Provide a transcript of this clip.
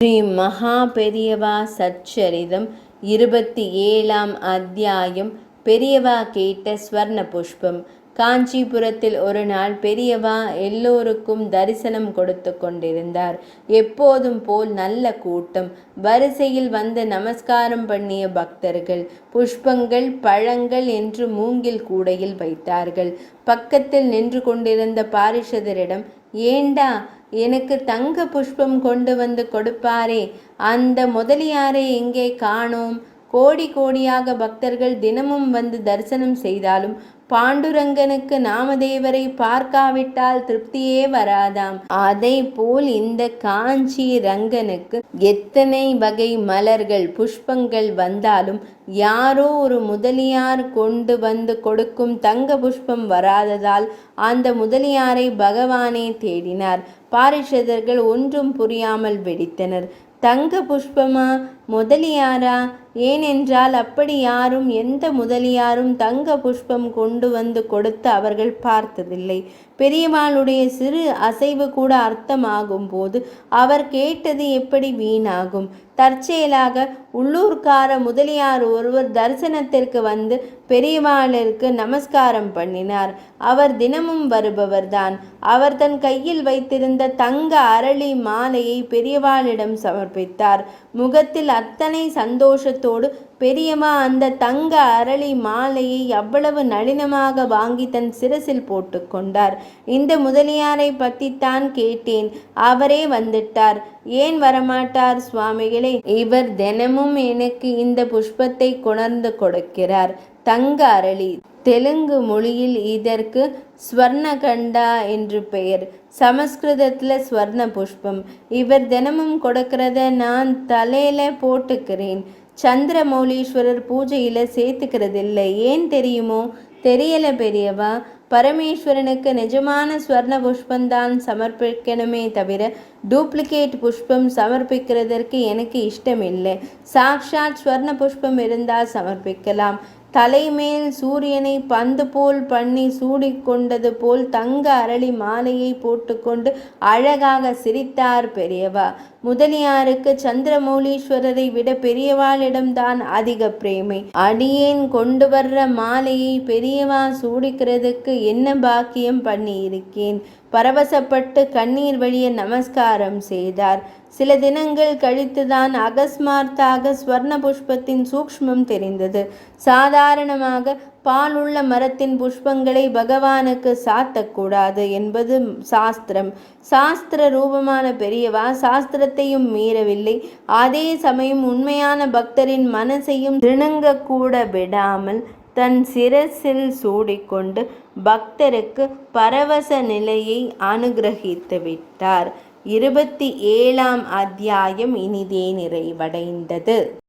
ஸ்ரீ மகா பெரியவா சச்சரிதம் 27ஆம் அத்தியாயம். பெரியவா கேட்ட ஸ்வர்ண புஷ்பம். காஞ்சிபுரத்தில் ஒரு நாள் பெரியவா எல்லோருக்கும் தரிசனம் கொடுத்து கொண்டிருந்தார். எப்போதும் போல் நல்ல கூட்டம். வரிசையில் வந்து நமஸ்காரம் பண்ணிய பக்தர்கள் புஷ்பங்கள் பழங்கள் என்று மூங்கில் கூடையில் வைத்தார்கள். பக்கத்தில் நின்று கொண்டிருந்த பாரிஷதரிடம், ஏண்டா எனக்கு தங்க புஷ்பம் கொண்டு வந்து கொடுப்பாரே, அந்த முதலியாரை எங்கே காணோம்? கோடி கோடியாக பக்தர்கள் தினமும் வந்து தரிசனம் செய்தாலும் பாண்டுரங்கனுக்கு நாமதேவரை பார்க்காவிட்டால் திருப்தியே வராதாம். அதை போல் இந்த காஞ்சி ரங்கனுக்கு எத்தனை வகை மலர்கள் புஷ்பங்கள் வந்தாலும் யாரோ ஒரு முதலியார் கொண்டு வந்து கொடுக்கும் தங்க புஷ்பம் வராததால் அந்த முதலியாரை பகவானே தேடினார். பாரிஷதர்கள் ஒன்றும் புரியாமல் வெடித்தனர். தங்க புஷ்பமா, முதலியாரா? ஏனென்றால் அப்படி யாரும் எந்த முதலியாரும் தங்க புஷ்பம் கொண்டு வந்து கொடுத்து அவர்கள் பார்த்ததில்லை. பெரியவாளுடைய சிறு அசைவு கூட அர்த்தமாகும் போது அவர் கேட்டது எப்படி வீணாகும்? தற்செயலாக உள்ளூர்கார முதலியார் ஒருவர் தரிசனத்திற்கு வந்து பெரியவாளிற்கு நமஸ்காரம் பண்ணினார். அவர் தினமும் வருபவர்தான். அவர் தன் கையில் வைத்திருந்த தங்க அரளி மாலையை பெரியவாளிடம் சமர்ப்பித்தார். முகத்தில் அத்தனை சந்தோஷத்தோடு பெரியவா அந்த தங்க அரளி மாலையை அவ்வளவு நளினமாக வாங்கி தன் சிரசில் போட்டு கொண்டார். இந்த முதலியாரை பற்றித்தான் கேட்டேன். அவரே வந்துட்டார். ஏன் வரமாட்டார் சுவாமிகளே? இவர் தினமும் எனக்கு இந்த புஷ்பத்தை கொணர்ந்து கொடுக்கிறார். தங்க அரளி. தெலுங்கு மொழியில் இதற்கு ஸ்வர்ணகண்டா என்று பெயர். சமஸ்கிருதத்தில் ஸ்வர்ண புஷ்பம். இவர் தினமும் கொடுக்கறத நான் தலையில போட்டுக்கிறேன். சந்திரமௌலீஸ்வரர் பூஜையில் சேர்த்துக்கிறதில்லை. ஏன் தெரியுமோ? தெரியல பெரியவா. பரமேஸ்வரனுக்கு நிஜமான ஸ்வர்ண புஷ்பந்தான் சமர்ப்பிக்கணுமே தவிர டூப்ளிகேட் புஷ்பம் சமர்ப்பிக்கிறதற்கு எனக்கு இஷ்டமில்லை. சாக்ஷாத் ஸ்வர்ண புஷ்பம் இருந்தால் சமர்ப்பிக்கலாம். தலைமேல் சூரியனை பந்து போல் பண்ணி சூடிக்கொண்டது போல் தங்க அரளி மாலையை போட்டுக்கொண்டு அழகாக சிரித்தார் பெரியவா. முதலியாருக்கு சந்திரமௌலீஸ்வரரை விட பெரியவாளிடம்தான் அதிக பிரேமை. அடியேன் கொண்டு வர்ற மாலையை பெரியவா சூடிக்கிறதுக்கு என்ன பாக்கியம் பண்ணி இருக்கேன். பரவசப்பட்டு கண்ணீர் வழிய நமஸ்காரம் செய்தார். சில தினங்கள் கழித்துதான் அகஸ்மார்த்தாக ஸ்வர்ண புஷ்பத்தின் சூக்ஷ்மம் தெரிந்தது. சாதாரணமாக பாலுள்ள மரத்தின் புஷ்பங்களை பகவானுக்கு சாத்தக்கூடாது என்பது சாஸ்திரம். சாஸ்திர ரூபமான பெரியவா சாஸ்திரத்தையும் மீறவில்லை. அதே சமயம் உண்மையான பக்தரின் மனசையும் திருணங்கக்கூட விடாமல் தன் சிரசில் சூடிக்கொண்டு பக்தருக்கு பரவச நிலையை அனுகிரகித்து விட்டார். 27ஆம் அத்தியாயம் இனிதே நிறைவடைந்தது.